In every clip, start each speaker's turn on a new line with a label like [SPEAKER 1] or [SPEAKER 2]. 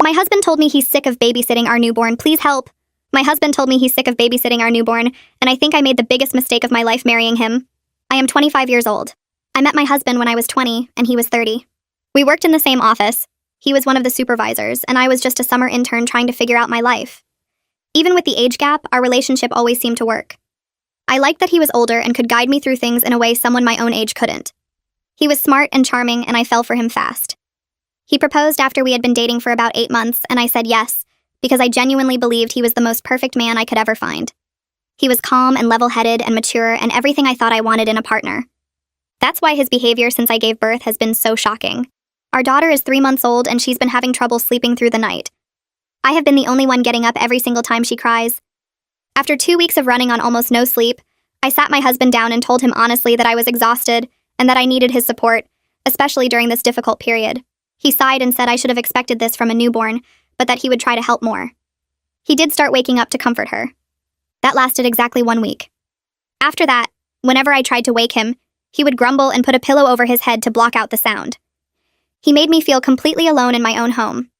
[SPEAKER 1] My husband told me he's sick of babysitting our newborn. Please help. My husband told me he's sick of babysitting our newborn, and I think I made the biggest mistake of my life marrying him. I am 25 years old. I met my husband when I was 20, and he was 30. We worked in the same office. He was one of the supervisors, and I was just a summer intern trying to figure out my life. Even with the age gap, our relationship always seemed to work. I liked that he was older and could guide me through things in a way someone my own age couldn't. He was smart and charming, and I fell for him fast. He proposed after we had been dating for about 8 months, and I said yes, because I genuinely believed he was the most perfect man I could ever find. He was calm and level-headed and mature and everything I thought I wanted in a partner. That's why his behavior since I gave birth has been so shocking. Our daughter is 3 months old and she's been having trouble sleeping through the night. I have been the only one getting up every single time she cries. After 2 weeks of running on almost no sleep, I sat my husband down and told him honestly that I was exhausted and that I needed his support, especially during this difficult period. He sighed and said I should have expected this from a newborn, but that he would try to help more. He did start waking up to comfort her. That lasted exactly 1 week. After that, whenever I tried to wake him, he would grumble and put a pillow over his head to block out the sound. He made me feel completely alone in my own home.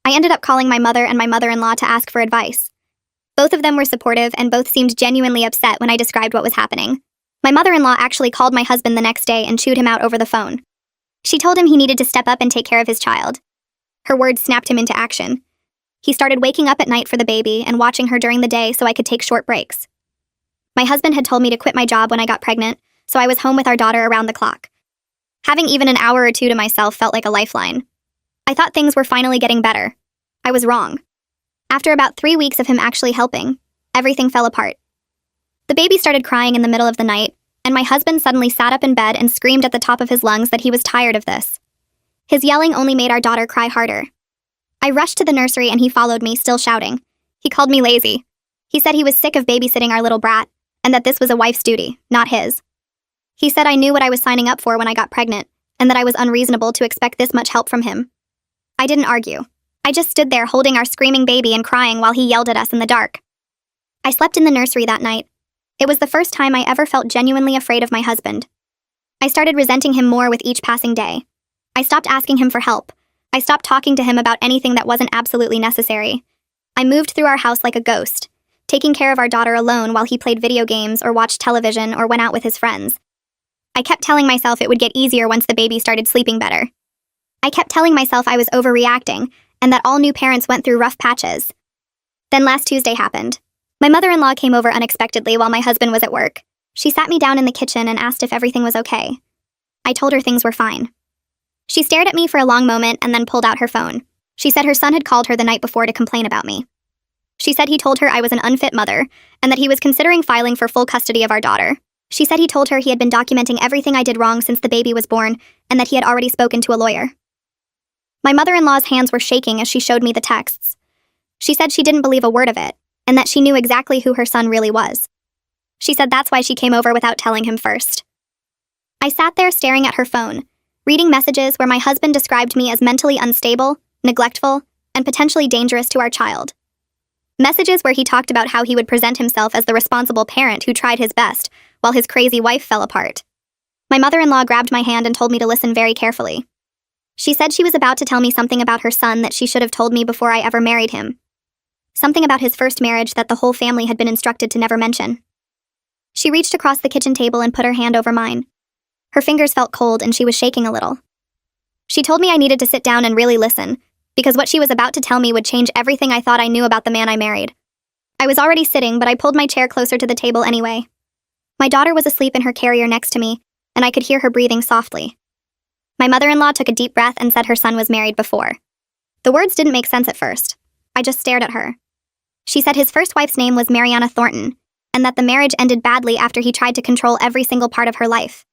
[SPEAKER 1] I ended up calling my mother and my mother-in-law to ask for advice. Both of them were supportive and both seemed genuinely upset when I described what was happening. My mother-in-law actually called my husband the next day and chewed him out over the phone. She told him he needed to step up and take care of his child. Her words snapped him into action. He started waking up at night for the baby and watching her during the day so I could take short breaks. My husband had told me to quit my job when I got pregnant, so I was home with our daughter around the clock. Having even an hour or two to myself felt like a lifeline. I thought things were finally getting better. I was wrong. After about 3 weeks of him actually helping, everything fell apart. The baby started crying in the middle of the night, and my husband suddenly sat up in bed and screamed at the top of his lungs that he was tired of this. His yelling only made our daughter cry harder. I rushed to the nursery and he followed me, still shouting. He called me lazy. He said he was sick of babysitting our little brat, and that this was a wife's duty, not his. He said I knew what I was signing up for when I got pregnant, and that I was unreasonable to expect this much help from him. I didn't argue. I just stood there holding our screaming baby and crying while he yelled at us in the dark. I slept in the nursery that night. It was the first time I ever felt genuinely afraid of my husband. I started resenting him more with each passing day. I stopped asking him for help. I stopped talking to him about anything that wasn't absolutely necessary. I moved through our house like a ghost, taking care of our daughter alone while he played video games or watched television or went out with his friends. I kept telling myself it would get easier once the baby started sleeping better. I kept telling myself I was overreacting and that all new parents went through rough patches. Then last Tuesday happened. My mother-in-law came over unexpectedly while my husband was at work. She sat me down in the kitchen and asked if everything was okay. I told her things were fine. She stared at me for a long moment and then pulled out her phone. She said her son had called her the night before to complain about me. She said he told her I was an unfit mother and that he was considering filing for full custody of our daughter. She said he told her he had been documenting everything I did wrong since the baby was born and that he had already spoken to a lawyer. My mother-in-law's hands were shaking as she showed me the texts. She said she didn't believe a word of it and that she knew exactly who her son really was. She said that's why she came over without telling him first. I sat there staring at her phone, reading messages where my husband described me as mentally unstable, neglectful, and potentially dangerous to our child. Messages where he talked about how he would present himself as the responsible parent who tried his best, while his crazy wife fell apart. My mother-in-law grabbed my hand and told me to listen very carefully. She said she was about to tell me something about her son that she should have told me before I ever married him. Something about his first marriage that the whole family had been instructed to never mention. She reached across the kitchen table and put her hand over mine. Her fingers felt cold and she was shaking a little. She told me I needed to sit down and really listen, because what she was about to tell me would change everything I thought I knew about the man I married. I was already sitting, but I pulled my chair closer to the table anyway. My daughter was asleep in her carrier next to me, and I could hear her breathing softly. My mother-in-law took a deep breath and said her son was married before. The words didn't make sense at first. I just stared at her. She said his first wife's name was Mariana Thornton, and that the marriage ended badly after he tried to control every single part of her life.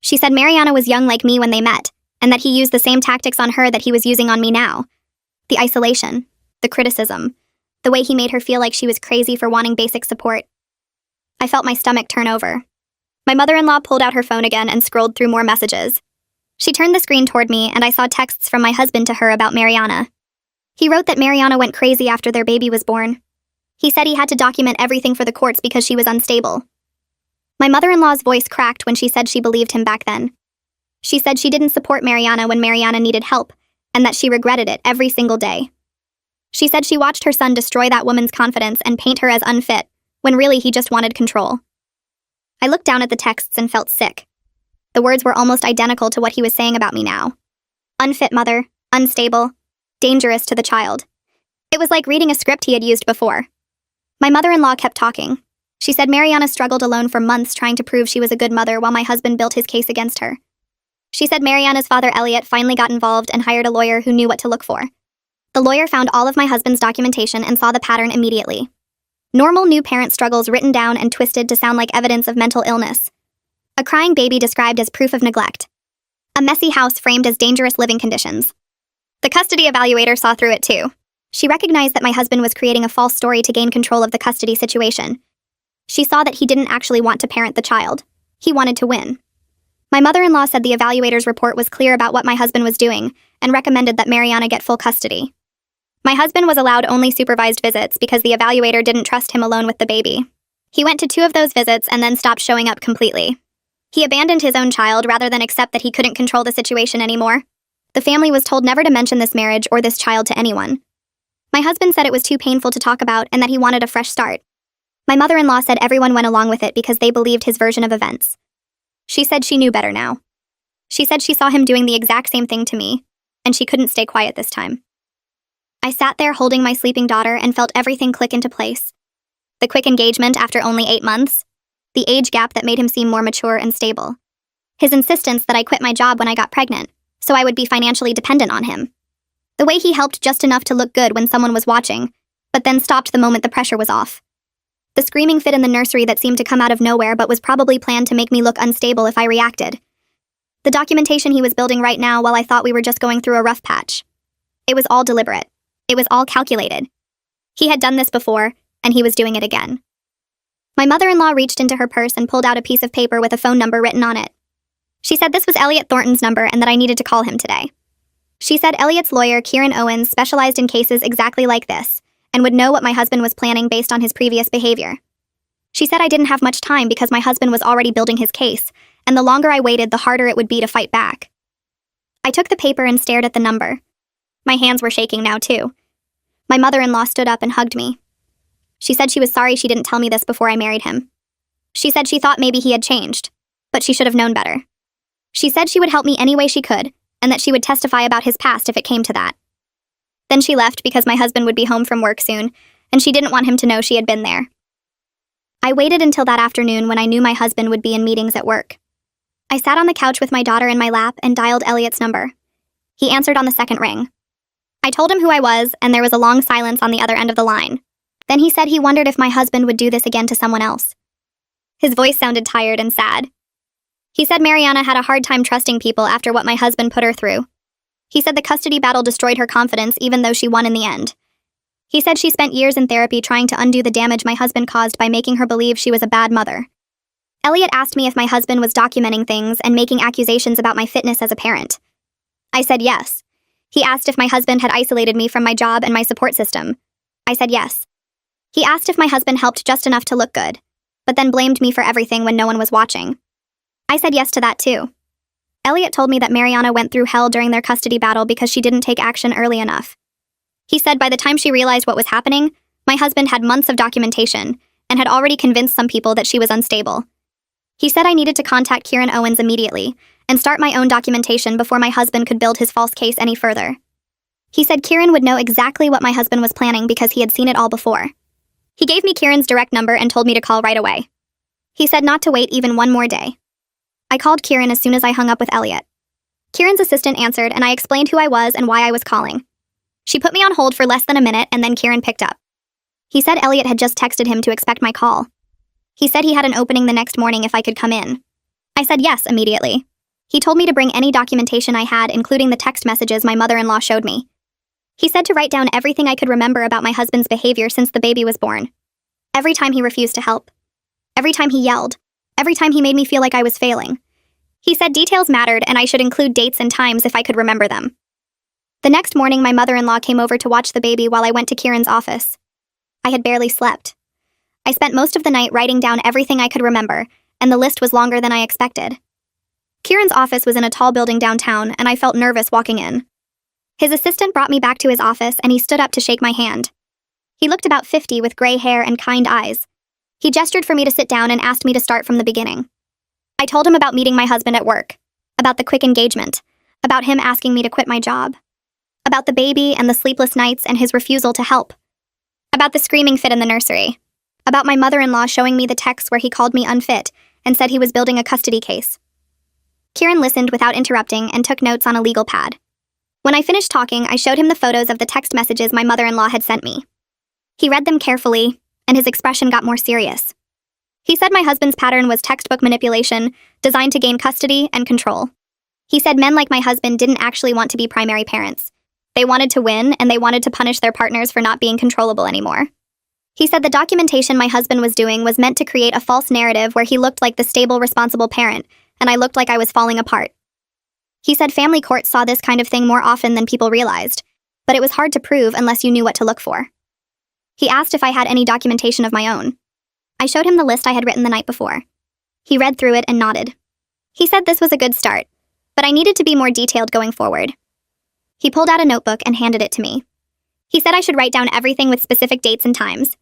[SPEAKER 1] She said Mariana was young like me when they met, and that he used the same tactics on her that he was using on me now. The isolation, the criticism, the way he made her feel like she was crazy for wanting basic support. I felt my stomach turn over. My mother-in-law pulled out her phone again and scrolled through more messages. She turned the screen toward me, and I saw texts from my husband to her about Mariana. He wrote that Mariana went crazy after their baby was born. He said he had to document everything for the courts because she was unstable. My mother-in-law's voice cracked when she said she believed him back then. She said she didn't support Mariana when Mariana needed help, and that she regretted it every single day. She said she watched her son destroy that woman's confidence and paint her as unfit, when really he just wanted control. I looked down at the texts and felt sick. The words were almost identical to what he was saying about me now. Unfit mother, unstable, dangerous to the child. It was like reading a script he had used before. My mother-in-law kept talking. She said Mariana struggled alone for months trying to prove she was a good mother while my husband built his case against her. She said Mariana's father Elliot finally got involved and hired a lawyer who knew what to look for. The lawyer found all of my husband's documentation and saw the pattern immediately. Normal new parent struggles written down and twisted to sound like evidence of mental illness. A crying baby described as proof of neglect. A messy house framed as dangerous living conditions. The custody evaluator saw through it too. She recognized that my husband was creating a false story to gain control of the custody situation. She saw that he didn't actually want to parent the child. He wanted to win. My mother-in-law said the evaluator's report was clear about what my husband was doing and recommended that Mariana get full custody. My husband was allowed only supervised visits because the evaluator didn't trust him alone with the baby. He went to 2 of those visits and then stopped showing up completely. He abandoned his own child rather than accept that he couldn't control the situation anymore. The family was told never to mention this marriage or this child to anyone. My husband said it was too painful to talk about and that he wanted a fresh start. My mother-in-law said everyone went along with it because they believed his version of events. She said she knew better now. She said she saw him doing the exact same thing to me, and she couldn't stay quiet this time. I sat there holding my sleeping daughter and felt everything click into place. The quick engagement after only 8 months. The age gap that made him seem more mature and stable. His insistence that I quit my job when I got pregnant, so I would be financially dependent on him. The way he helped just enough to look good when someone was watching, but then stopped the moment the pressure was off. The screaming fit in the nursery that seemed to come out of nowhere but was probably planned to make me look unstable if I reacted. The documentation he was building right now while I thought we were just going through a rough patch. It was all deliberate. It was all calculated. He had done this before, and he was doing it again. My mother-in-law reached into her purse and pulled out a piece of paper with a phone number written on it. She said this was Elliot Thornton's number and that I needed to call him today. She said Elliot's lawyer, Kieran Owens, specialized in cases exactly like this, and would know what my husband was planning based on his previous behavior. She said I didn't have much time because my husband was already building his case, and the longer I waited, the harder it would be to fight back. I took the paper and stared at the number. My hands were shaking now, too. My mother-in-law stood up and hugged me. She said she was sorry she didn't tell me this before I married him. She said she thought maybe he had changed, but she should have known better. She said she would help me any way she could, and that she would testify about his past if it came to that. Then she left because my husband would be home from work soon, and she didn't want him to know she had been there. I waited until that afternoon when I knew my husband would be in meetings at work. I sat on the couch with my daughter in my lap and dialed Elliot's number. He answered on the second ring. I told him who I was, and there was a long silence on the other end of the line. Then he said he wondered if my husband would do this again to someone else. His voice sounded tired and sad. He said Mariana had a hard time trusting people after what my husband put her through. He said the custody battle destroyed her confidence even though she won in the end. He said she spent years in therapy trying to undo the damage my husband caused by making her believe she was a bad mother. Elliot asked me if my husband was documenting things and making accusations about my fitness as a parent. I said yes. He asked if my husband had isolated me from my job and my support system. I said yes. He asked if my husband helped just enough to look good, but then blamed me for everything when no one was watching. I said yes to that too. Elliot told me that Mariana went through hell during their custody battle because she didn't take action early enough. He said by the time she realized what was happening, my husband had months of documentation and had already convinced some people that she was unstable. He said I needed to contact Kieran Owens immediately and start my own documentation before my husband could build his false case any further. He said Kieran would know exactly what my husband was planning because he had seen it all before. He gave me Kieran's direct number and told me to call right away. He said not to wait even one more day. I called Kieran as soon as I hung up with Elliot. Kieran's assistant answered and I explained who I was and why I was calling. She put me on hold for less than a minute and then Kieran picked up. He said Elliot had just texted him to expect my call. He said he had an opening the next morning if I could come in. I said yes immediately. He told me to bring any documentation I had, including the text messages my mother-in-law showed me. He said to write down everything I could remember about my husband's behavior since the baby was born. Every time he refused to help. Every time he yelled. Every time he made me feel like I was failing. He said details mattered and I should include dates and times if I could remember them. The next morning, my mother-in-law came over to watch the baby while I went to Kieran's office. I had barely slept. I spent most of the night writing down everything I could remember, and the list was longer than I expected. Kieran's office was in a tall building downtown, and I felt nervous walking in. His assistant brought me back to his office and he stood up to shake my hand. He looked about 50 with gray hair and kind eyes. He gestured for me to sit down and asked me to start from the beginning. I told him about meeting my husband at work, about the quick engagement, about him asking me to quit my job, about the baby and the sleepless nights and his refusal to help, about the screaming fit in the nursery, about my mother-in-law showing me the texts where he called me unfit and said he was building a custody case. Kieran listened without interrupting and took notes on a legal pad. When I finished talking, I showed him the photos of the text messages my mother-in-law had sent me. He read them carefully, and his expression got more serious. He said my husband's pattern was textbook manipulation, designed to gain custody and control. He said men like my husband didn't actually want to be primary parents. They wanted to win, and they wanted to punish their partners for not being controllable anymore. He said the documentation my husband was doing was meant to create a false narrative where he looked like the stable, responsible parent, and I looked like I was falling apart. He said family courts saw this kind of thing more often than people realized, but it was hard to prove unless you knew what to look for. He asked if I had any documentation of my own. I showed him the list I had written the night before. He read through it and nodded. He said this was a good start, but I needed to be more detailed going forward. He pulled out a notebook and handed it to me. He said I should write down everything with specific dates and times.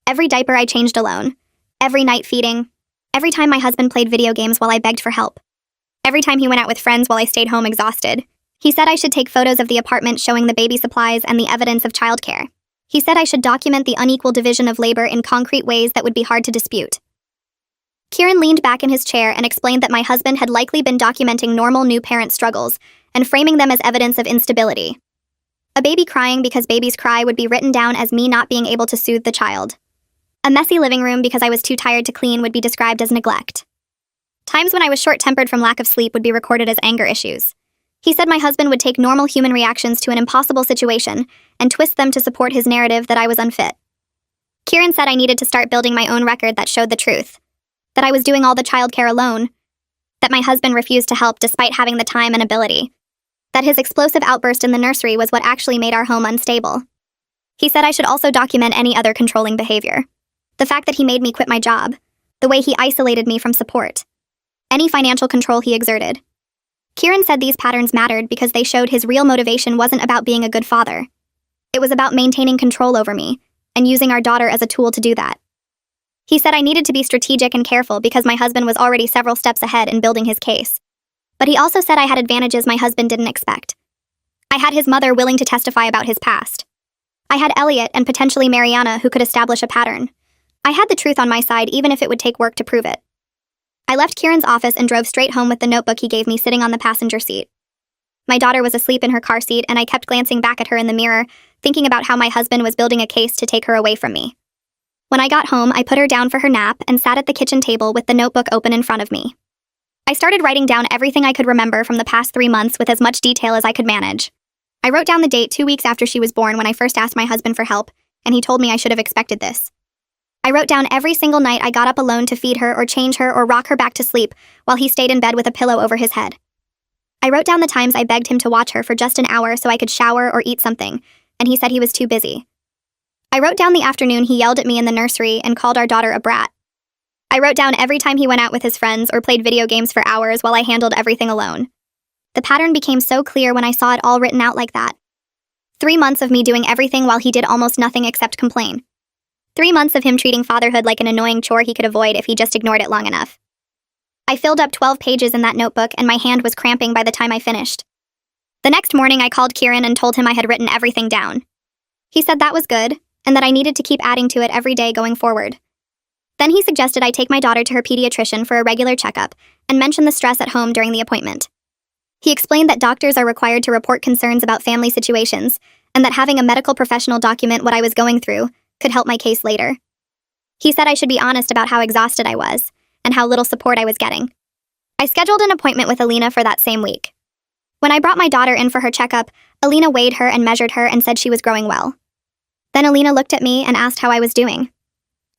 [SPEAKER 1] Every diaper I changed alone. Every night feeding. Every time my husband played video games while I begged for help. Every time he went out with friends while I stayed home exhausted. He said I should take photos of the apartment showing the baby supplies and the evidence of childcare. He said I should document the unequal division of labor in concrete ways that would be hard to dispute. Kieran leaned back in his chair and explained that my husband had likely been documenting normal new parent struggles and framing them as evidence of instability. A baby crying because babies cry would be written down as me not being able to soothe the child. A messy living room because I was too tired to clean would be described as neglect. Times when I was short-tempered from lack of sleep would be recorded as anger issues. He said my husband would take normal human reactions to an impossible situation and twist them to support his narrative that I was unfit. Kieran said I needed to start building my own record that showed the truth. That I was doing all the childcare alone. That my husband refused to help despite having the time and ability. That his explosive outburst in the nursery was what actually made our home unstable. He said I should also document any other controlling behavior. The fact that he made me quit my job. The way he isolated me from support. Any financial control he exerted. Kieran said these patterns mattered because they showed his real motivation wasn't about being a good father. It was about maintaining control over me and using our daughter as a tool to do that. He said I needed to be strategic and careful because my husband was already several steps ahead in building his case. But he also said I had advantages my husband didn't expect. I had his mother willing to testify about his past. I had Elliot and potentially Mariana who could establish a pattern. I had the truth on my side even if it would take work to prove it. I left Kieran's office and drove straight home with the notebook he gave me sitting on the passenger seat. My daughter was asleep in her car seat and I kept glancing back at her in the mirror, thinking about how my husband was building a case to take her away from me. When I got home, I put her down for her nap and sat at the kitchen table with the notebook open in front of me. I started writing down everything I could remember from the past 3 months with as much detail as I could manage. I wrote down the date 2 weeks after she was born when I first asked my husband for help, and he told me I should have expected this. I wrote down every single night I got up alone to feed her or change her or rock her back to sleep while he stayed in bed with a pillow over his head. I wrote down the times I begged him to watch her for just an hour so I could shower or eat something, and he said he was too busy. I wrote down the afternoon he yelled at me in the nursery and called our daughter a brat. I wrote down every time he went out with his friends or played video games for hours while I handled everything alone. The pattern became so clear when I saw it all written out like that. 3 months of me doing everything while he did almost nothing except complain. 3 months of him treating fatherhood like an annoying chore he could avoid if he just ignored it long enough. I filled up 12 pages in that notebook and my hand was cramping by the time I finished. The next morning I called Kieran and told him I had written everything down. He said that was good, and that I needed to keep adding to it every day going forward. Then he suggested I take my daughter to her pediatrician for a regular checkup and mention the stress at home during the appointment. He explained that doctors are required to report concerns about family situations and that having a medical professional document what I was going through could help my case later. He said I should be honest about how exhausted I was and how little support I was getting. I scheduled an appointment with Alina for that same week. When I brought my daughter in for her checkup, Alina weighed her and measured her and said she was growing well. Then Alina looked at me and asked how I was doing.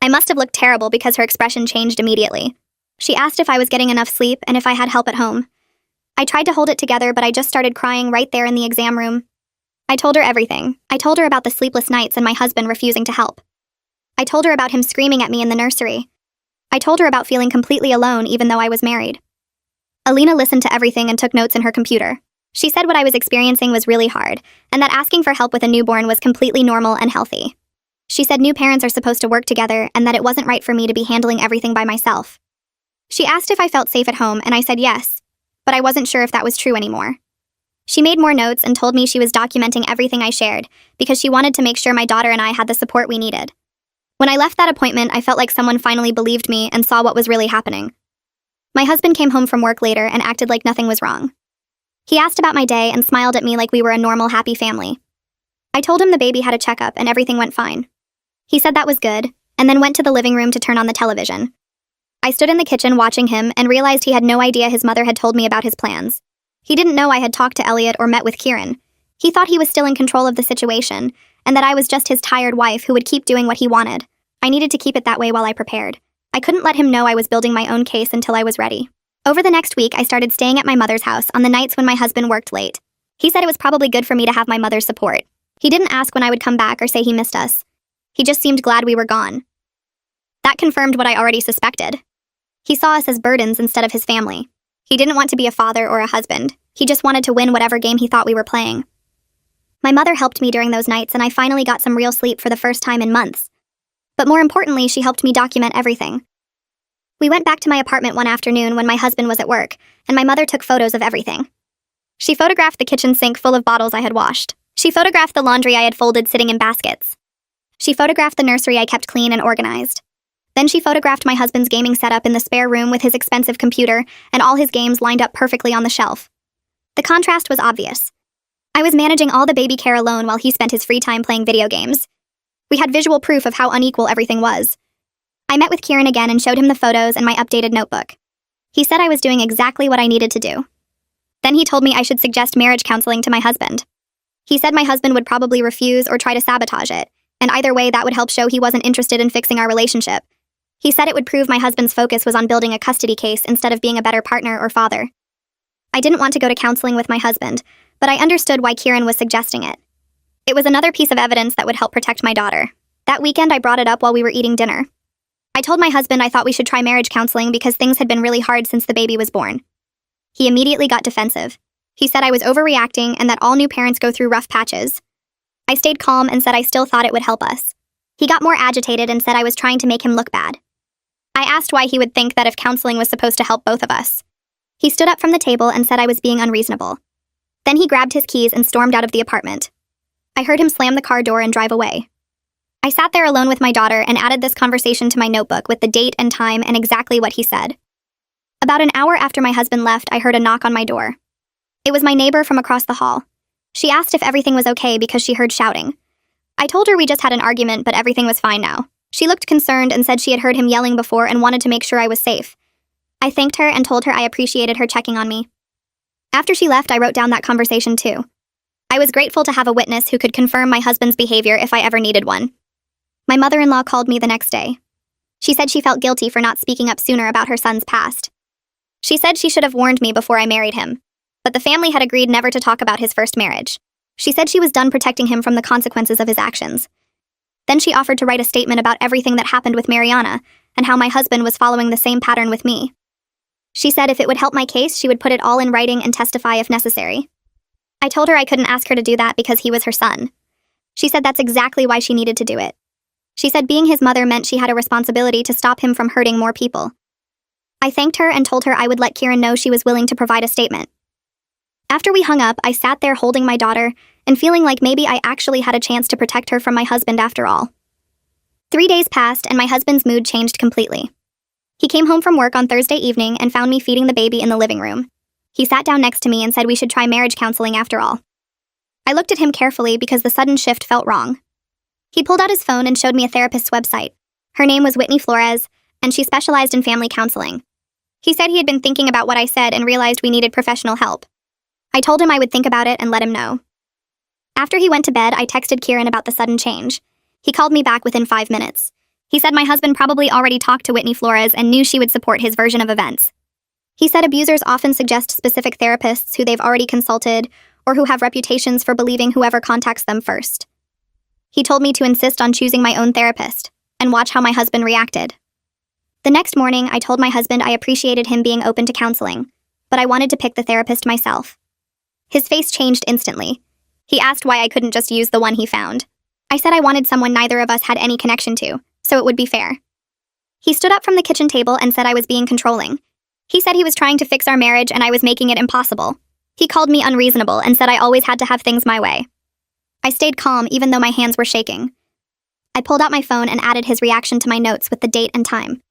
[SPEAKER 1] I must have looked terrible because her expression changed immediately. She asked if I was getting enough sleep and if I had help at home. I tried to hold it together, but I just started crying right there in the exam room. I told her everything. I told her about the sleepless nights and my husband refusing to help. I told her about him screaming at me in the nursery. I told her about feeling completely alone even though I was married. Alina listened to everything and took notes in her computer. She said what I was experiencing was really hard, and that asking for help with a newborn was completely normal and healthy. She said new parents are supposed to work together and that it wasn't right for me to be handling everything by myself. She asked if I felt safe at home, and I said yes, but I wasn't sure if that was true anymore. She made more notes and told me she was documenting everything I shared because she wanted to make sure my daughter and I had the support we needed. When I left that appointment, I felt like someone finally believed me and saw what was really happening. My husband came home from work later and acted like nothing was wrong. He asked about my day and smiled at me like we were a normal, happy family. I told him the baby had a checkup and everything went fine. He said that was good, and then went to the living room to turn on the television. I stood in the kitchen watching him and realized he had no idea his mother had told me about his plans. He didn't know I had talked to Elliot or met with Kieran. He thought he was still in control of the situation, and that I was just his tired wife who would keep doing what he wanted. I needed to keep it that way while I prepared. I couldn't let him know I was building my own case until I was ready. Over the next week, I started staying at my mother's house on the nights when my husband worked late. He said it was probably good for me to have my mother's support. He didn't ask when I would come back or say he missed us. He just seemed glad we were gone. That confirmed what I already suspected. He saw us as burdens instead of his family. He didn't want to be a father or a husband. He just wanted to win whatever game he thought we were playing. My mother helped me during those nights, and I finally got some real sleep for the first time in months. But more importantly, she helped me document everything. We went back to my apartment one afternoon when my husband was at work, and my mother took photos of everything. She photographed the kitchen sink full of bottles I had washed. She photographed the laundry I had folded sitting in baskets. She photographed the nursery I kept clean and organized. Then she photographed my husband's gaming setup in the spare room with his expensive computer and all his games lined up perfectly on the shelf. The contrast was obvious. I was managing all the baby care alone while he spent his free time playing video games. We had visual proof of how unequal everything was. I met with Kieran again and showed him the photos and my updated notebook. He said I was doing exactly what I needed to do. Then he told me I should suggest marriage counseling to my husband. He said my husband would probably refuse or try to sabotage it, and either way that would help show he wasn't interested in fixing our relationship. He said it would prove my husband's focus was on building a custody case instead of being a better partner or father. I didn't want to go to counseling with my husband, but I understood why Kieran was suggesting it. It was another piece of evidence that would help protect my daughter. That weekend I brought it up while we were eating dinner. I told my husband I thought we should try marriage counseling because things had been really hard since the baby was born. He immediately got defensive. He said I was overreacting and that all new parents go through rough patches. I stayed calm and said I still thought it would help us. He got more agitated and said I was trying to make him look bad. I asked why he would think that if counseling was supposed to help both of us. He stood up from the table and said I was being unreasonable. Then he grabbed his keys and stormed out of the apartment. I heard him slam the car door and drive away. I sat there alone with my daughter and added this conversation to my notebook with the date and time and exactly what he said. About an hour after my husband left, I heard a knock on my door. It was my neighbor from across the hall. She asked if everything was okay because she heard shouting. I told her we just had an argument, but everything was fine now. She looked concerned and said she had heard him yelling before and wanted to make sure I was safe. I thanked her and told her I appreciated her checking on me. After she left, I wrote down that conversation too. I was grateful to have a witness who could confirm my husband's behavior if I ever needed one. My mother-in-law called me the next day. She said she felt guilty for not speaking up sooner about her son's past. She said she should have warned me before I married him, but the family had agreed never to talk about his first marriage. She said she was done protecting him from the consequences of his actions. Then she offered to write a statement about everything that happened with Mariana and how my husband was following the same pattern with me. She said if it would help my case, she would put it all in writing and testify if necessary. I told her I couldn't ask her to do that because he was her son. She said that's exactly why she needed to do it. She said being his mother meant she had a responsibility to stop him from hurting more people. I thanked her and told her I would let Kieran know she was willing to provide a statement. After we hung up, I sat there holding my daughter and feeling like maybe I actually had a chance to protect her from my husband after all. 3 days passed and my husband's mood changed completely. He came home from work on Thursday evening and found me feeding the baby in the living room. He sat down next to me and said we should try marriage counseling after all. I looked at him carefully because the sudden shift felt wrong. He pulled out his phone and showed me a therapist's website. Her name was Whitney Flores, and she specialized in family counseling. He said he had been thinking about what I said and realized we needed professional help. I told him I would think about it and let him know. After he went to bed, I texted Kieran about the sudden change. He called me back within 5 minutes. He said my husband probably already talked to Whitney Flores and knew she would support his version of events. He said abusers often suggest specific therapists who they've already consulted or who have reputations for believing whoever contacts them first. He told me to insist on choosing my own therapist and watch how my husband reacted. The next morning, I told my husband I appreciated him being open to counseling, but I wanted to pick the therapist myself. His face changed instantly. He asked why I couldn't just use the one he found. I said I wanted someone neither of us had any connection to, so it would be fair. He stood up from the kitchen table and said I was being controlling. He said he was trying to fix our marriage and I was making it impossible. He called me unreasonable and said I always had to have things my way. I stayed calm even though my hands were shaking. I pulled out my phone and added his reaction to my notes with the date and time.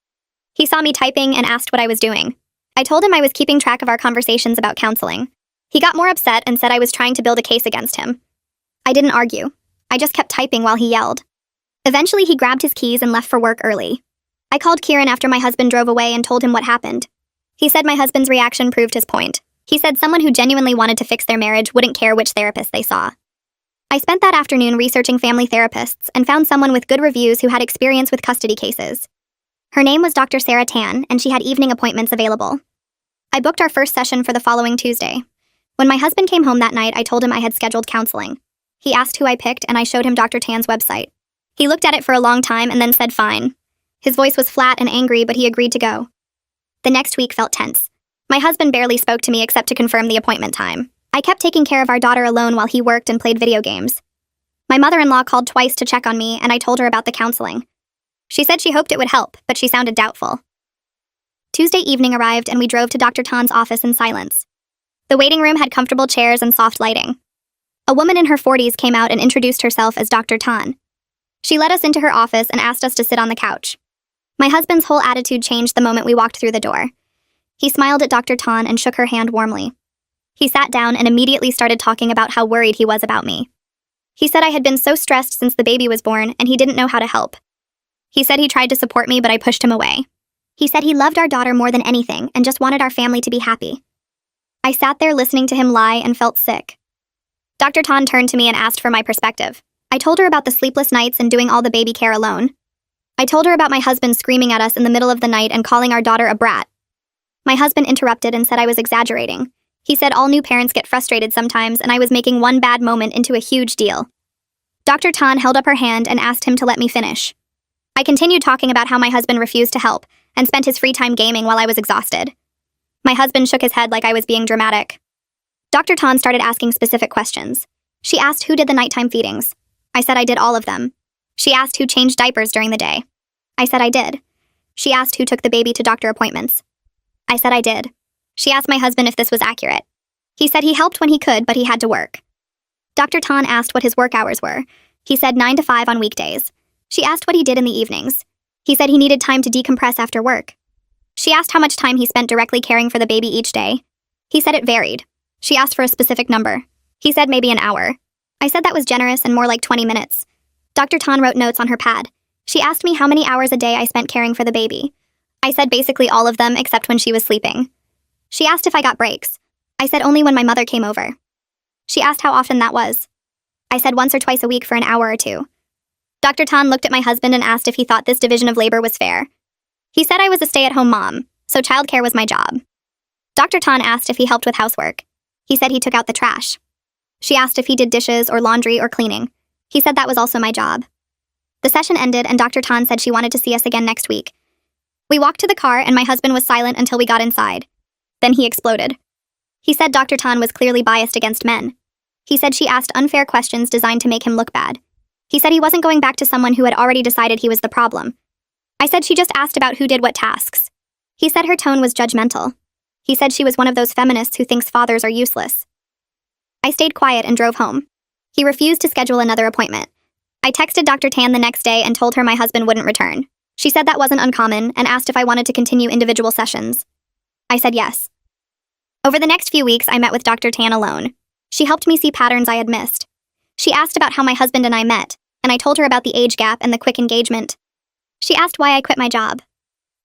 [SPEAKER 1] He saw me typing and asked what I was doing. I told him I was keeping track of our conversations about counseling. He got more upset and said I was trying to build a case against him. I didn't argue. I just kept typing while he yelled. Eventually, he grabbed his keys and left for work early. I called Kieran after my husband drove away and told him what happened. He said my husband's reaction proved his point. He said someone who genuinely wanted to fix their marriage wouldn't care which therapist they saw. I spent that afternoon researching family therapists and found someone with good reviews who had experience with custody cases. Her name was Dr. Sarah Tan, and she had evening appointments available. I booked our first session for the following Tuesday. When my husband came home that night, I told him I had scheduled counseling. He asked who I picked, and I showed him Dr. Tan's website. He looked at it for a long time and then said fine. His voice was flat and angry, but he agreed to go. The next week felt tense. My husband barely spoke to me except to confirm the appointment time. I kept taking care of our daughter alone while he worked and played video games. My mother-in-law called twice to check on me, and I told her about the counseling. She said she hoped it would help, but she sounded doubtful. Tuesday evening arrived, and we drove to Dr. Tan's office in silence. The waiting room had comfortable chairs and soft lighting. A woman in her 40s came out and introduced herself as Dr. Tan. She led us into her office and asked us to sit on the couch. My husband's whole attitude changed the moment we walked through the door. He smiled at Dr. Tan and shook her hand warmly. He sat down and immediately started talking about how worried he was about me. He said I had been so stressed since the baby was born and he didn't know how to help. He said he tried to support me, but I pushed him away. He said he loved our daughter more than anything and just wanted our family to be happy. I sat there listening to him lie and felt sick. Dr. Tan turned to me and asked for my perspective. I told her about the sleepless nights and doing all the baby care alone. I told her about my husband screaming at us in the middle of the night and calling our daughter a brat. My husband interrupted and said I was exaggerating. He said all new parents get frustrated sometimes and I was making one bad moment into a huge deal. Dr. Tan held up her hand and asked him to let me finish. I continued talking about how my husband refused to help and spent his free time gaming while I was exhausted. My husband shook his head like I was being dramatic. Dr. Tan started asking specific questions. She asked who did the nighttime feedings. I said I did all of them. She asked who changed diapers during the day. I said I did. She asked who took the baby to doctor appointments. I said I did. She asked my husband if this was accurate. He said he helped when he could, but he had to work. Dr. Tan asked what his work hours were. He said 9 to 5 on weekdays. She asked what he did in the evenings. He said he needed time to decompress after work. She asked how much time he spent directly caring for the baby each day. He said it varied. She asked for a specific number. He said maybe an hour. I said that was generous and more like 20 minutes. Dr. Tan wrote notes on her pad. She asked me how many hours a day I spent caring for the baby. I said basically all of them except when she was sleeping. She asked if I got breaks. I said only when my mother came over. She asked how often that was. I said once or twice a week for an hour or two. Dr. Tan looked at my husband and asked if he thought this division of labor was fair. He said I was a stay-at-home mom, so childcare was my job. Dr. Tan asked if he helped with housework. He said he took out the trash. She asked if he did dishes or laundry or cleaning. He said that was also my job. The session ended and Dr. Tan said she wanted to see us again next week. We walked to the car and my husband was silent until we got inside. Then he exploded. He said Dr. Tan was clearly biased against men. He said she asked unfair questions designed to make him look bad. He said he wasn't going back to someone who had already decided he was the problem. I said she just asked about who did what tasks. He said her tone was judgmental. He said she was one of those feminists who thinks fathers are useless. I stayed quiet and drove home. He refused to schedule another appointment. I texted Dr. Tan the next day and told her my husband wouldn't return. She said that wasn't uncommon and asked if I wanted to continue individual sessions. I said yes. Over the next few weeks, I met with Dr. Tan alone. She helped me see patterns I had missed. She asked about how my husband and I met, and I told her about the age gap and the quick engagement. She asked why I quit my job.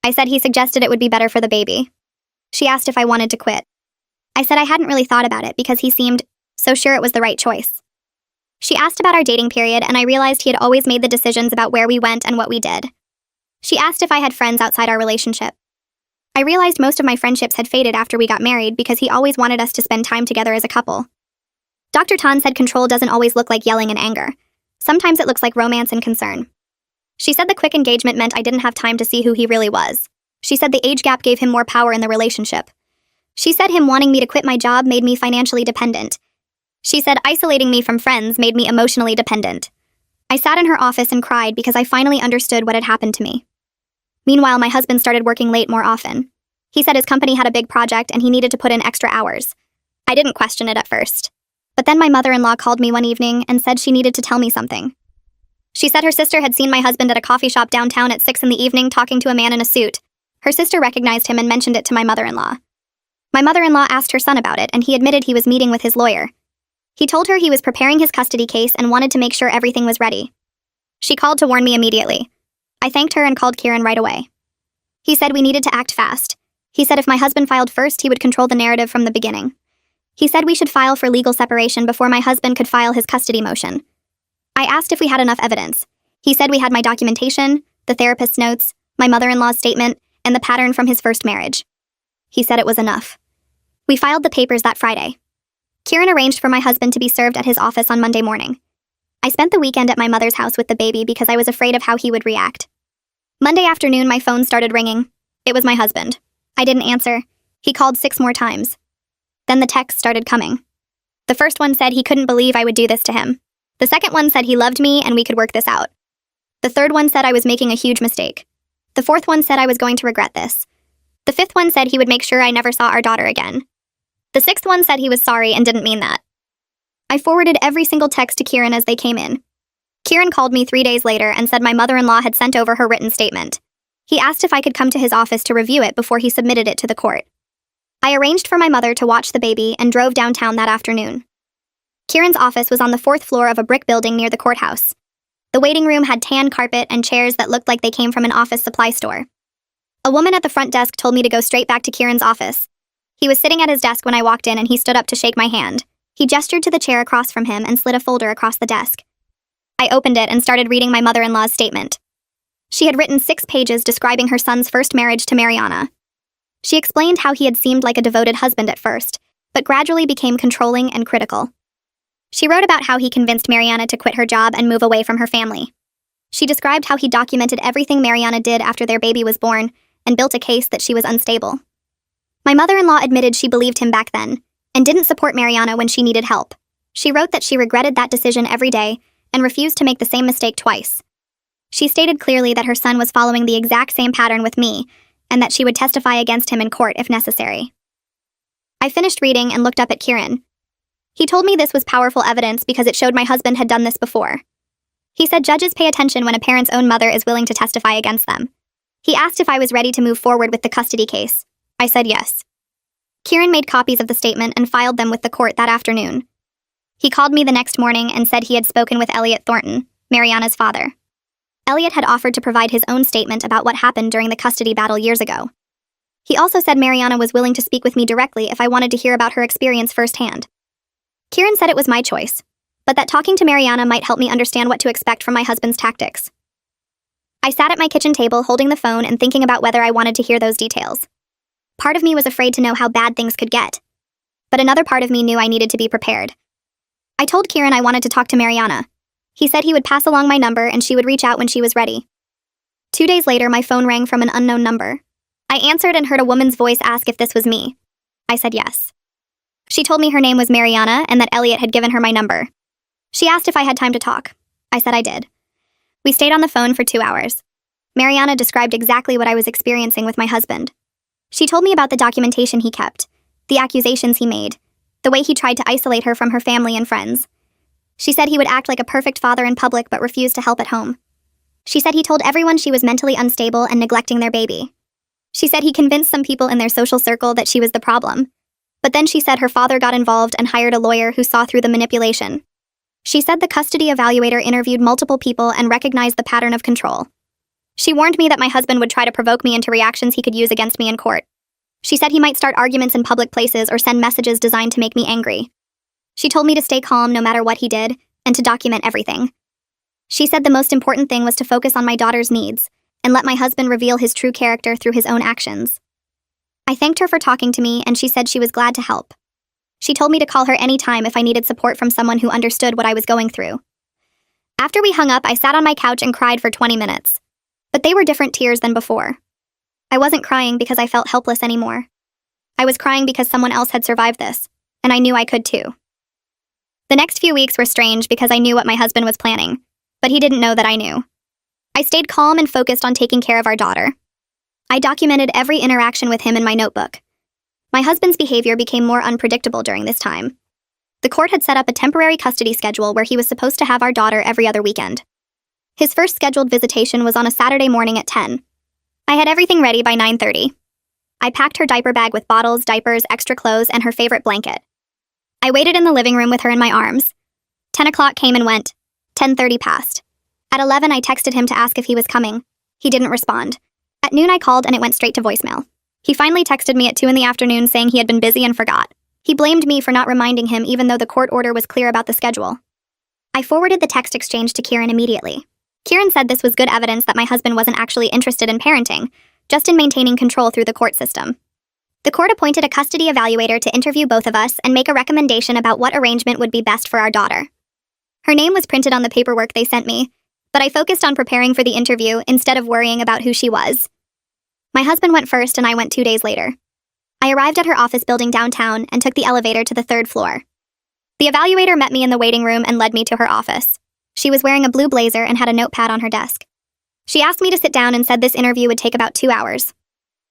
[SPEAKER 1] I said he suggested it would be better for the baby. She asked if I wanted to quit. I said I hadn't really thought about it because he seemed so sure it was the right choice. She asked about our dating period, and I realized he had always made the decisions about where we went and what we did. She asked if I had friends outside our relationship. I realized most of my friendships had faded after we got married because he always wanted us to spend time together as a couple. Dr. Tan said control doesn't always look like yelling and anger. Sometimes it looks like romance and concern. She said the quick engagement meant I didn't have time to see who he really was. She said the age gap gave him more power in the relationship. She said him wanting me to quit my job made me financially dependent, She said isolating me from friends made me emotionally dependent. I sat in her office and cried because I finally understood what had happened to me. Meanwhile, my husband started working late more often. He said his company had a big project and he needed to put in extra hours. I didn't question it at first. But then my mother-in-law called me one evening and said she needed to tell me something. She said her sister had seen my husband at a coffee shop downtown at 6 p.m. talking to a man in a suit. Her sister recognized him and mentioned it to my mother-in-law. My mother-in-law asked her son about it and he admitted he was meeting with his lawyer. He told her he was preparing his custody case and wanted to make sure everything was ready. She called to warn me immediately. I thanked her and called Kieran right away. He said we needed to act fast. He said if my husband filed first, he would control the narrative from the beginning. He said we should file for legal separation before my husband could file his custody motion. I asked if we had enough evidence. He said we had my documentation, the therapist's notes, my mother-in-law's statement, and the pattern from his first marriage. He said it was enough. We filed the papers that Friday. Kieran arranged for my husband to be served at his office on Monday morning. I spent the weekend at my mother's house with the baby because I was afraid of how he would react. Monday afternoon, my phone started ringing. It was my husband. I didn't answer. He called 6 more times. Then the texts started coming. The first one said he couldn't believe I would do this to him. The second one said he loved me and we could work this out. The third one said I was making a huge mistake. The fourth one said I was going to regret this. The fifth one said he would make sure I never saw our daughter again. The sixth one said he was sorry and didn't mean that. I forwarded every single text to Kieran as they came in. Kieran called me 3 days later and said my mother-in-law had sent over her written statement. He asked if I could come to his office to review it before he submitted it to the court. I arranged for my mother to watch the baby and drove downtown that afternoon. Kieran's office was on the 4th floor of a brick building near the courthouse. The waiting room had tan carpet and chairs that looked like they came from an office supply store. A woman at the front desk told me to go straight back to Kieran's office. He was sitting at his desk when I walked in and he stood up to shake my hand. He gestured to the chair across from him and slid a folder across the desk. I opened it and started reading my mother-in-law's statement. She had written 6 pages describing her son's first marriage to Mariana. She explained how he had seemed like a devoted husband at first, but gradually became controlling and critical. She wrote about how he convinced Mariana to quit her job and move away from her family. She described how he documented everything Mariana did after their baby was born and built a case that she was unstable. My mother-in-law admitted she believed him back then and didn't support Mariana when she needed help. She wrote that she regretted that decision every day and refused to make the same mistake twice. She stated clearly that her son was following the exact same pattern with me and that she would testify against him in court if necessary. I finished reading and looked up at Kieran. He told me this was powerful evidence because it showed my husband had done this before. He said judges pay attention when a parent's own mother is willing to testify against them. He asked if I was ready to move forward with the custody case. I said yes. Kieran made copies of the statement and filed them with the court that afternoon. He called me the next morning and said he had spoken with Elliot Thornton, Mariana's father. Elliot had offered to provide his own statement about what happened during the custody battle years ago. He also said Mariana was willing to speak with me directly if I wanted to hear about her experience firsthand. Kieran said it was my choice, but that talking to Mariana might help me understand what to expect from my husband's tactics. I sat at my kitchen table holding the phone and thinking about whether I wanted to hear those details. Part of me was afraid to know how bad things could get, but another part of me knew I needed to be prepared. I told Kieran I wanted to talk to Mariana. He said he would pass along my number and she would reach out when she was ready. 2 days later, my phone rang from an unknown number. I answered and heard a woman's voice ask if this was me. I said yes. She told me her name was Mariana and that Elliot had given her my number. She asked if I had time to talk. I said I did. We stayed on the phone for 2 hours. Mariana described exactly what I was experiencing with my husband. She told me about the documentation he kept, the accusations he made, the way he tried to isolate her from her family and friends. She said he would act like a perfect father in public but refuse to help at home. She said he told everyone she was mentally unstable and neglecting their baby. She said he convinced some people in their social circle that she was the problem. But then she said her father got involved and hired a lawyer who saw through the manipulation. She said the custody evaluator interviewed multiple people and recognized the pattern of control. She warned me that my husband would try to provoke me into reactions he could use against me in court. She said he might start arguments in public places or send messages designed to make me angry. She told me to stay calm no matter what he did, and to document everything. She said the most important thing was to focus on my daughter's needs, and let my husband reveal his true character through his own actions. I thanked her for talking to me, and she said she was glad to help. She told me to call her anytime if I needed support from someone who understood what I was going through. After we hung up, I sat on my couch and cried for 20 minutes. But they were different tears than before. I wasn't crying because I felt helpless anymore. I was crying because someone else had survived this, and I knew I could too. The next few weeks were strange because I knew what my husband was planning, but he didn't know that I knew. I stayed calm and focused on taking care of our daughter. I documented every interaction with him in my notebook. My husband's behavior became more unpredictable during this time. The court had set up a temporary custody schedule where he was supposed to have our daughter every other weekend. His first scheduled visitation was on a Saturday morning at 10. I had everything ready by 9:30. I packed her diaper bag with bottles, diapers, extra clothes, and her favorite blanket. I waited in the living room with her in my arms. 10 o'clock came and went. 10:30 passed. At 11, I texted him to ask if he was coming. He didn't respond. At noon, I called and it went straight to voicemail. He finally texted me at 2 in the afternoon saying he had been busy and forgot. He blamed me for not reminding him even though the court order was clear about the schedule. I forwarded the text exchange to Kieran immediately. Kieran said this was good evidence that my husband wasn't actually interested in parenting, just in maintaining control through the court system. The court appointed a custody evaluator to interview both of us and make a recommendation about what arrangement would be best for our daughter. Her name was printed on the paperwork they sent me, but I focused on preparing for the interview instead of worrying about who she was. My husband went first and I went 2 days later. I arrived at her office building downtown and took the elevator to the 3rd floor. The evaluator met me in the waiting room and led me to her office. She was wearing a blue blazer and had a notepad on her desk. She asked me to sit down and said this interview would take about 2 hours.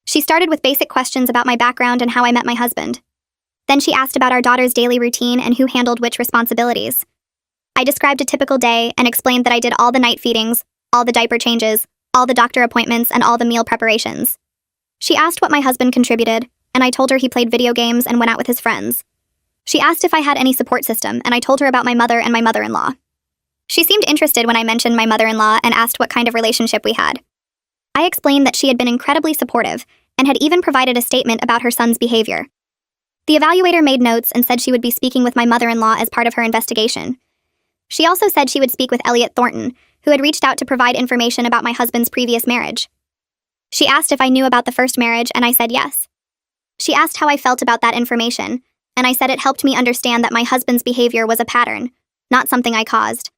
[SPEAKER 1] She started with basic questions about my background and how I met my husband. Then she asked about our daughter's daily routine and who handled which responsibilities. I described a typical day and explained that I did all the night feedings, all the diaper changes, all the doctor appointments, and all the meal preparations. She asked what my husband contributed, and I told her he played video games and went out with his friends. She asked if I had any support system, and I told her about my mother and my mother-in-law. She seemed interested when I mentioned my mother-in-law and asked what kind of relationship we had. I explained that she had been incredibly supportive and had even provided a statement about her son's behavior. The evaluator made notes and said she would be speaking with my mother-in-law as part of her investigation. She also said she would speak with Elliot Thornton, who had reached out to provide information about my husband's previous marriage. She asked if I knew about the first marriage, and I said yes. She asked how I felt about that information, and I said it helped me understand that my husband's behavior was a pattern, not something I caused.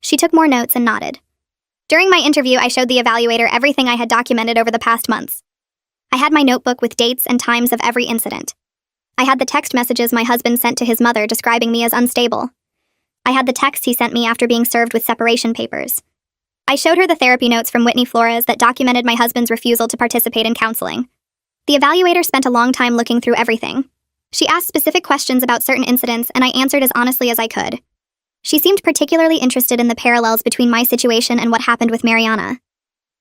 [SPEAKER 1] She took more notes and nodded. During my interview, I showed the evaluator everything I had documented over the past months. I had my notebook with dates and times of every incident. I had the text messages my husband sent to his mother describing me as unstable. I had the text he sent me after being served with separation papers. I showed her the therapy notes from Whitney Flores that documented my husband's refusal to participate in counseling. The evaluator spent a long time looking through everything. She asked specific questions about certain incidents, and I answered as honestly as I could. She seemed particularly interested in the parallels between my situation and what happened with Mariana.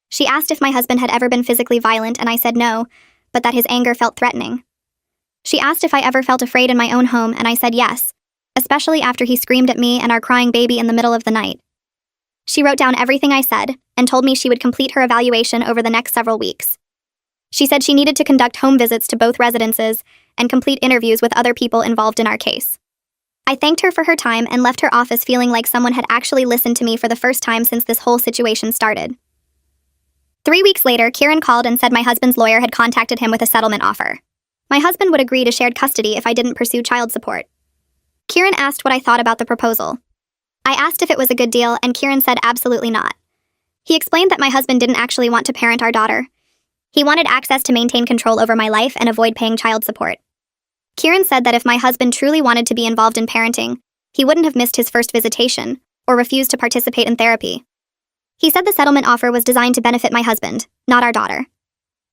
[SPEAKER 1] She asked if my husband had ever been physically violent, and I said no, but that his anger felt threatening. She asked if I ever felt afraid in my own home, and I said yes, especially after he screamed at me and our crying baby in the middle of the night. She wrote down everything I said and told me she would complete her evaluation over the next several weeks. She said she needed to conduct home visits to both residences and complete interviews with other people involved in our case. I thanked her for her time and left her office feeling like someone had actually listened to me for the first time since this whole situation started. 3 weeks later, Kieran called and said my husband's lawyer had contacted him with a settlement offer. My husband would agree to shared custody if I didn't pursue child support. Kieran asked what I thought about the proposal. I asked if it was a good deal, and Kieran said absolutely not. He explained that my husband didn't actually want to parent our daughter. He wanted access to maintain control over my life and avoid paying child support. Kieran said that if my husband truly wanted to be involved in parenting, he wouldn't have missed his first visitation or refused to participate in therapy. He said the settlement offer was designed to benefit my husband, not our daughter.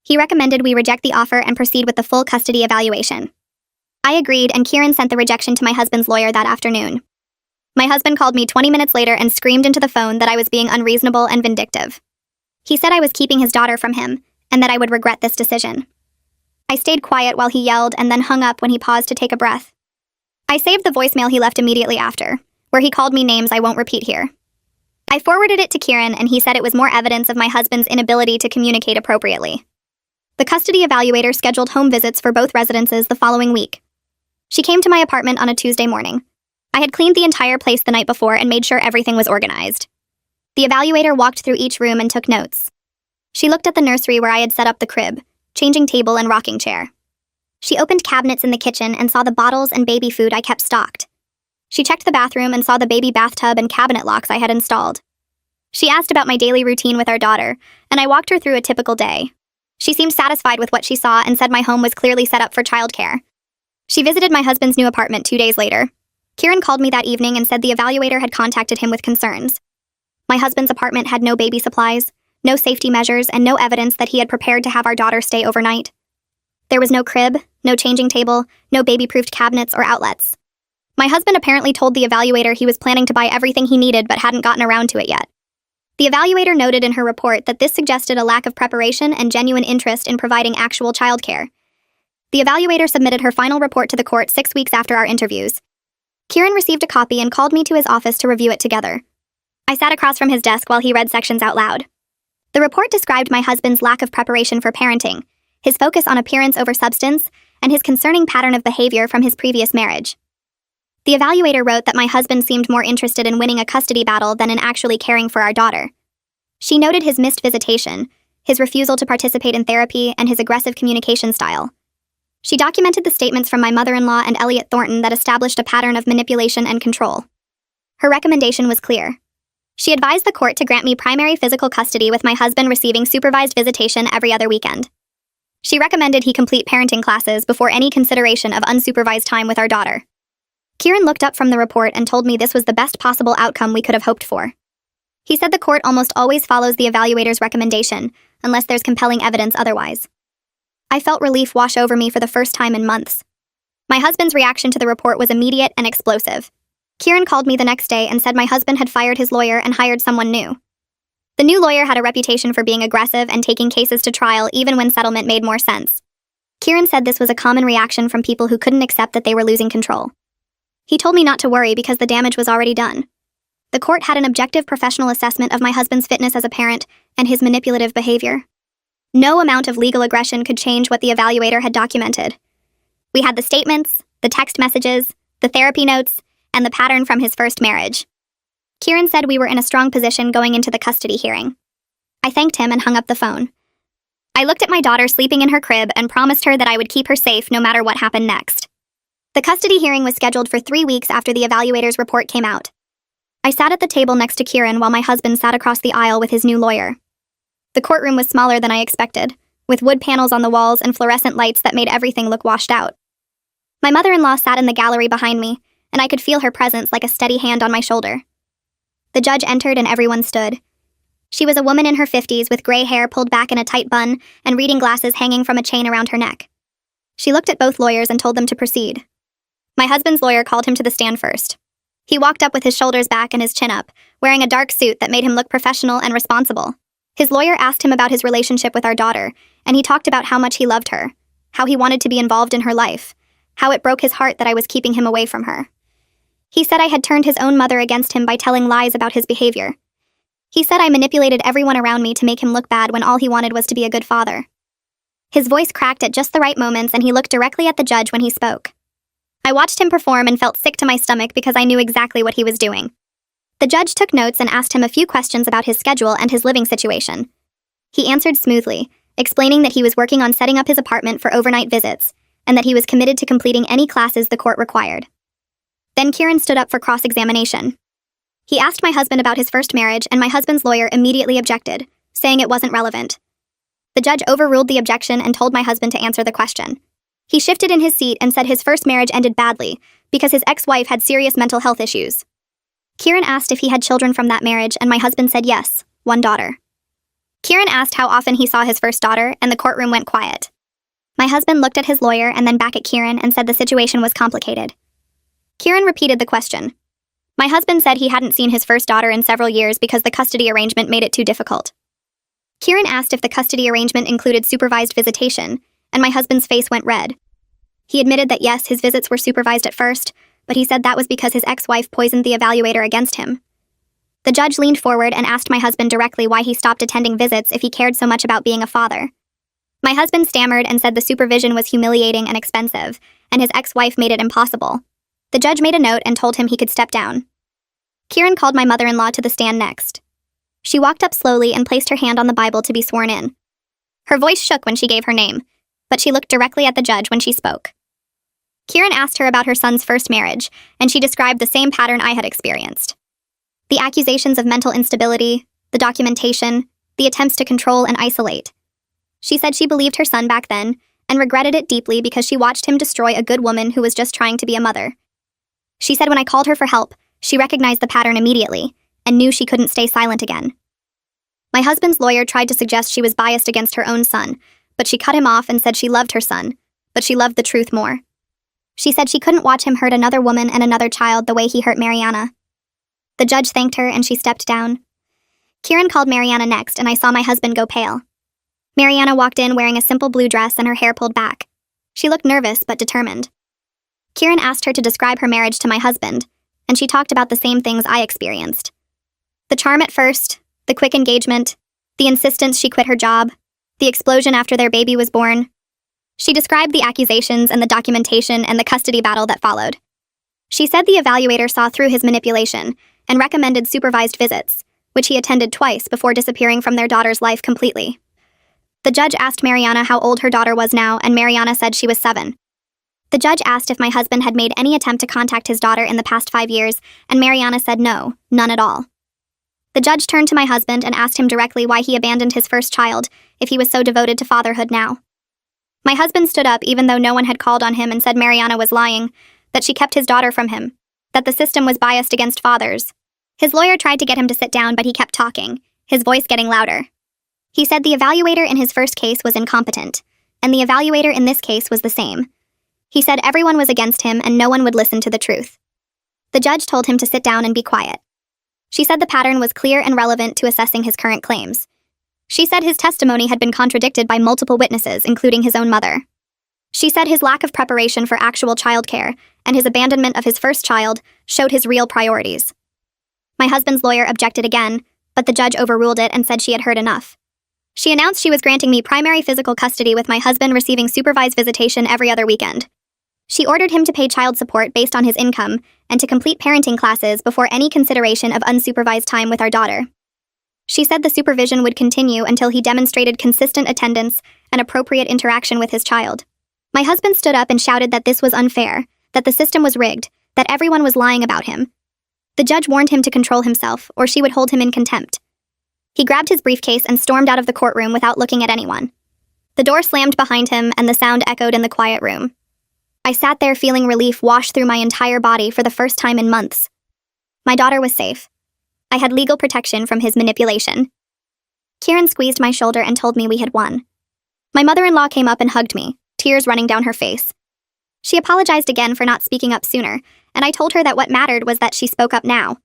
[SPEAKER 1] He recommended we reject the offer and proceed with the full custody evaluation. I agreed, and Kieran sent the rejection to my husband's lawyer that afternoon. My husband called me 20 minutes later and screamed into the phone that I was being unreasonable and vindictive. He said I was keeping his daughter from him, and that I would regret this decision. I stayed quiet while he yelled and then hung up when he paused to take a breath. I saved the voicemail he left immediately after, where he called me names I won't repeat here. I forwarded it to Kieran, and he said it was more evidence of my husband's inability to communicate appropriately. The custody evaluator scheduled home visits for both residences the following week. She came to my apartment on a Tuesday morning. I had cleaned the entire place the night before and made sure everything was organized. The evaluator walked through each room and took notes. She looked at the nursery where I had set up the crib, changing table and rocking chair. She opened cabinets in the kitchen and saw the bottles and baby food I kept stocked. She checked the bathroom and saw the baby bathtub and cabinet locks I had installed. She asked about my daily routine with our daughter, and I walked her through a typical day. She seemed satisfied with what she saw and said my home was clearly set up for childcare. She visited my husband's new apartment 2 days later. Kieran called me that evening and said the evaluator had contacted him with concerns. My husband's apartment had no baby supplies, no safety measures, and no evidence that he had prepared to have our daughter stay overnight. There was no crib, no changing table, no baby-proofed cabinets or outlets. My husband apparently told the evaluator he was planning to buy everything he needed but hadn't gotten around to it yet. The evaluator noted in her report that this suggested a lack of preparation and genuine interest in providing actual childcare. The evaluator submitted her final report to the court 6 weeks after our interviews. Kieran received a copy and called me to his office to review it together. I sat across from his desk while he read sections out loud. The report described my husband's lack of preparation for parenting, his focus on appearance over substance, and his concerning pattern of behavior from his previous marriage. The evaluator wrote that my husband seemed more interested in winning a custody battle than in actually caring for our daughter. She noted his missed visitation, his refusal to participate in therapy, and his aggressive communication style. She documented the statements from my mother-in-law and Elliot Thornton that established a pattern of manipulation and control. Her recommendation was clear. She advised the court to grant me primary physical custody with my husband receiving supervised visitation every other weekend. She recommended he complete parenting classes before any consideration of unsupervised time with our daughter. Kieran looked up from the report and told me this was the best possible outcome we could have hoped for. He said the court almost always follows the evaluator's recommendation, unless there's compelling evidence otherwise. I felt relief wash over me for the first time in months. My husband's reaction to the report was immediate and explosive. Kieran called me the next day and said my husband had fired his lawyer and hired someone new. The new lawyer had a reputation for being aggressive and taking cases to trial even when settlement made more sense. Kieran said this was a common reaction from people who couldn't accept that they were losing control. He told me not to worry because the damage was already done. The court had an objective professional assessment of my husband's fitness as a parent and his manipulative behavior. No amount of legal aggression could change what the evaluator had documented. We had the statements, the text messages, the therapy notes, and the pattern from his first marriage. Kieran said we were in a strong position going into the custody hearing. I thanked him and hung up the phone. I looked at my daughter sleeping in her crib and promised her that I would keep her safe no matter what happened next. The custody hearing was scheduled for 3 weeks after the evaluator's report came out. I sat at the table next to Kieran while my husband sat across the aisle with his new lawyer. The courtroom was smaller than I expected, with wood panels on the walls and fluorescent lights that made everything look washed out. My mother-in-law sat in the gallery behind me, and I could feel her presence like a steady hand on my shoulder. The judge entered and everyone stood. She was a woman in her 50s with gray hair pulled back in a tight bun and reading glasses hanging from a chain around her neck. She looked at both lawyers and told them to proceed. My husband's lawyer called him to the stand first. He walked up with his shoulders back and his chin up, wearing a dark suit that made him look professional and responsible. His lawyer asked him about his relationship with our daughter, and he talked about how much he loved her, how he wanted to be involved in her life, how it broke his heart that I was keeping him away from her. He said I had turned his own mother against him by telling lies about his behavior. He said I manipulated everyone around me to make him look bad when all he wanted was to be a good father. His voice cracked at just the right moments and he looked directly at the judge when he spoke. I watched him perform and felt sick to my stomach because I knew exactly what he was doing. The judge took notes and asked him a few questions about his schedule and his living situation. He answered smoothly, explaining that he was working on setting up his apartment for overnight visits, and that he was committed to completing any classes the court required. Then Kieran stood up for cross-examination. He asked my husband about his first marriage, and my husband's lawyer immediately objected, saying it wasn't relevant. The judge overruled the objection and told my husband to answer the question. He shifted in his seat and said his first marriage ended badly because his ex-wife had serious mental health issues. Kieran asked if he had children from that marriage, and my husband said yes, 1 daughter. Kieran asked how often he saw his first daughter, and the courtroom went quiet. My husband looked at his lawyer and then back at Kieran and said the situation was complicated. Kieran repeated the question. My husband said he hadn't seen his first daughter in several years because the custody arrangement made it too difficult. Kieran asked if the custody arrangement included supervised visitation, and my husband's face went red. He admitted that yes, his visits were supervised at first, but he said that was because his ex-wife poisoned the evaluator against him. The judge leaned forward and asked my husband directly why he stopped attending visits if he cared so much about being a father. My husband stammered and said the supervision was humiliating and expensive, and his ex-wife made it impossible. The judge made a note and told him he could step down. Kieran called my mother-in-law to the stand next. She walked up slowly and placed her hand on the Bible to be sworn in. Her voice shook when she gave her name, but she looked directly at the judge when she spoke. Kieran asked her about her son's first marriage, and she described the same pattern I had experienced. The accusations of mental instability, the documentation, the attempts to control and isolate. She said she believed her son back then, and regretted it deeply because she watched him destroy a good woman who was just trying to be a mother. She said when I called her for help, she recognized the pattern immediately and knew she couldn't stay silent again. My husband's lawyer tried to suggest she was biased against her own son, but she cut him off and said she loved her son, but she loved the truth more. She said she couldn't watch him hurt another woman and another child the way he hurt Mariana. The judge thanked her and she stepped down. Kieran called Mariana next and I saw my husband go pale. Mariana walked in wearing a simple blue dress and her hair pulled back. She looked nervous but determined. Kieran asked her to describe her marriage to my husband, and she talked about the same things I experienced. The charm at first, the quick engagement, the insistence she quit her job, the explosion after their baby was born. She described the accusations and the documentation and the custody battle that followed. She said the evaluator saw through his manipulation and recommended supervised visits, which he attended twice before disappearing from their daughter's life completely. The judge asked Mariana how old her daughter was now, and Mariana said she was 7. The judge asked if my husband had made any attempt to contact his daughter in the past 5 years, and Mariana said no, none at all. The judge turned to my husband and asked him directly why he abandoned his first child if he was so devoted to fatherhood now. My husband stood up even though no one had called on him and said Mariana was lying, that she kept his daughter from him, that the system was biased against fathers. His lawyer tried to get him to sit down, but he kept talking, his voice getting louder. He said the evaluator in his first case was incompetent, and the evaluator in this case was the same. He said everyone was against him and no one would listen to the truth. The judge told him to sit down and be quiet. She said the pattern was clear and relevant to assessing his current claims. She said his testimony had been contradicted by multiple witnesses, including his own mother. She said his lack of preparation for actual childcare and his abandonment of his first child showed his real priorities. My husband's lawyer objected again, but the judge overruled it and said she had heard enough. She announced she was granting me primary physical custody with my husband receiving supervised visitation every other weekend. She ordered him to pay child support based on his income and to complete parenting classes before any consideration of unsupervised time with our daughter. She said the supervision would continue until he demonstrated consistent attendance and appropriate interaction with his child. My husband stood up and shouted that this was unfair, that the system was rigged, that everyone was lying about him. The judge warned him to control himself, or she would hold him in contempt. He grabbed his briefcase and stormed out of the courtroom without looking at anyone. The door slammed behind him and the sound echoed in the quiet room. I sat there feeling relief wash through my entire body for the first time in months. My daughter was safe. I had legal protection from his manipulation. Kieran squeezed my shoulder and told me we had won. My mother-in-law came up and hugged me, tears running down her face. She apologized again for not speaking up sooner, and I told her that what mattered was that she spoke up now.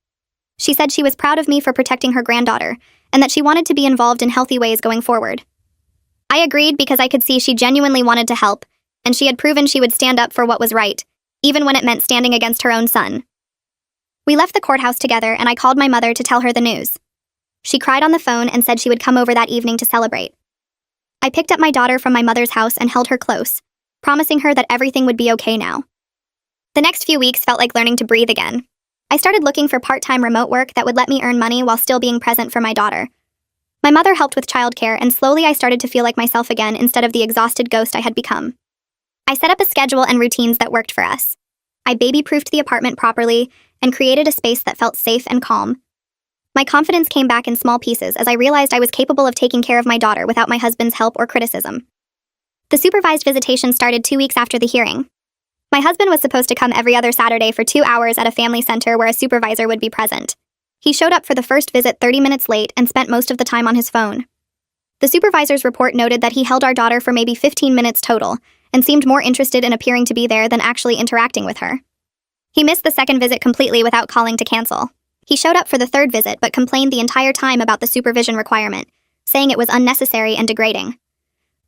[SPEAKER 1] She said she was proud of me for protecting her granddaughter, and that she wanted to be involved in healthy ways going forward. I agreed because I could see she genuinely wanted to help, and she had proven she would stand up for what was right, even when it meant standing against her own son. We left the courthouse together, and I called my mother to tell her the news. She cried on the phone and said she would come over that evening to celebrate. I picked up my daughter from my mother's house and held her close, promising her that everything would be okay now. The next few weeks felt like learning to breathe again. I started looking for part-time remote work that would let me earn money while still being present for my daughter. My mother helped with childcare, and slowly I started to feel like myself again instead of the exhausted ghost I had become. I set up a schedule and routines that worked for us. I baby-proofed the apartment properly and created a space that felt safe and calm. My confidence came back in small pieces as I realized I was capable of taking care of my daughter without my husband's help or criticism. The supervised visitation started 2 weeks after the hearing. My husband was supposed to come every other Saturday for 2 hours at a family center where a supervisor would be present. He showed up for the first visit 30 minutes late and spent most of the time on his phone. The supervisor's report noted that he held our daughter for maybe 15 minutes total and seemed more interested in appearing to be there than actually interacting with her. He missed the second visit completely without calling to cancel. He showed up for the third visit but complained the entire time about the supervision requirement, saying it was unnecessary and degrading.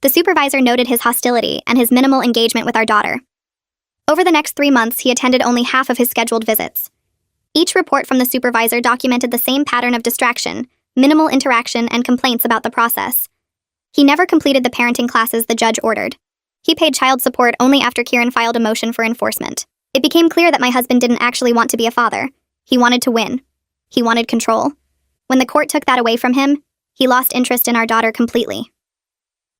[SPEAKER 1] The supervisor noted his hostility and his minimal engagement with our daughter. Over the next 3 months, he attended only half of his scheduled visits. Each report from the supervisor documented the same pattern of distraction, minimal interaction, and complaints about the process. He never completed the parenting classes the judge ordered. He paid child support only after Kieran filed a motion for enforcement. It became clear that my husband didn't actually want to be a father. He wanted to win. He wanted control. When the court took that away from him, he lost interest in our daughter completely.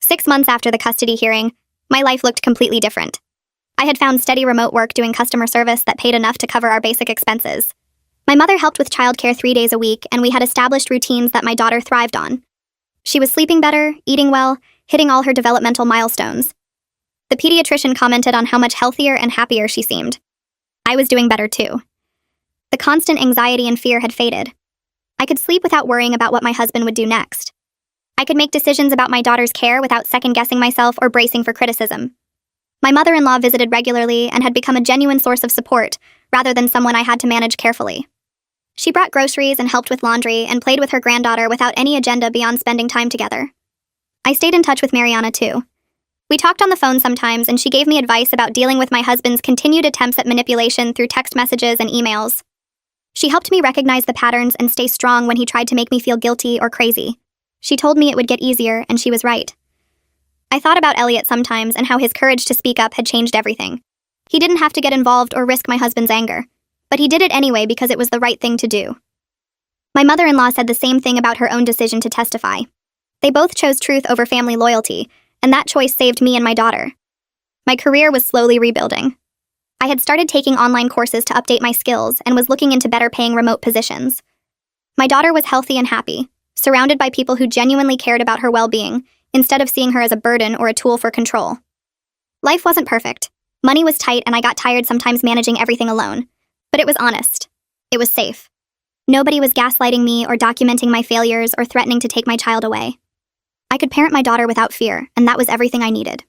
[SPEAKER 1] 6 months after the custody hearing, my life looked completely different. I had found steady remote work doing customer service that paid enough to cover our basic expenses. My mother helped with childcare 3 days a week, and we had established routines that my daughter thrived on. She was sleeping better, eating well, hitting all her developmental milestones. The pediatrician commented on how much healthier and happier she seemed. I was doing better too. The constant anxiety and fear had faded. I could sleep without worrying about what my husband would do next. I could make decisions about my daughter's care without second-guessing myself or bracing for criticism. My mother-in-law visited regularly and had become a genuine source of support, rather than someone I had to manage carefully. She brought groceries and helped with laundry and played with her granddaughter without any agenda beyond spending time together. I stayed in touch with Mariana too. We talked on the phone sometimes, and she gave me advice about dealing with my husband's continued attempts at manipulation through text messages and emails. She helped me recognize the patterns and stay strong when he tried to make me feel guilty or crazy. She told me it would get easier, and she was right. I thought about Elliot sometimes and how his courage to speak up had changed everything. He didn't have to get involved or risk my husband's anger, but he did it anyway because it was the right thing to do. My mother-in-law said the same thing about her own decision to testify. They both chose truth over family loyalty, and that choice saved me and my daughter. My career was slowly rebuilding. I had started taking online courses to update my skills and was looking into better-paying remote positions. My daughter was healthy and happy, surrounded by people who genuinely cared about her well-being, instead of seeing her as a burden or a tool for control. Life wasn't perfect. Money was tight, and I got tired sometimes managing everything alone. But it was honest. It was safe. Nobody was gaslighting me or documenting my failures or threatening to take my child away. I could parent my daughter without fear, and that was everything I needed.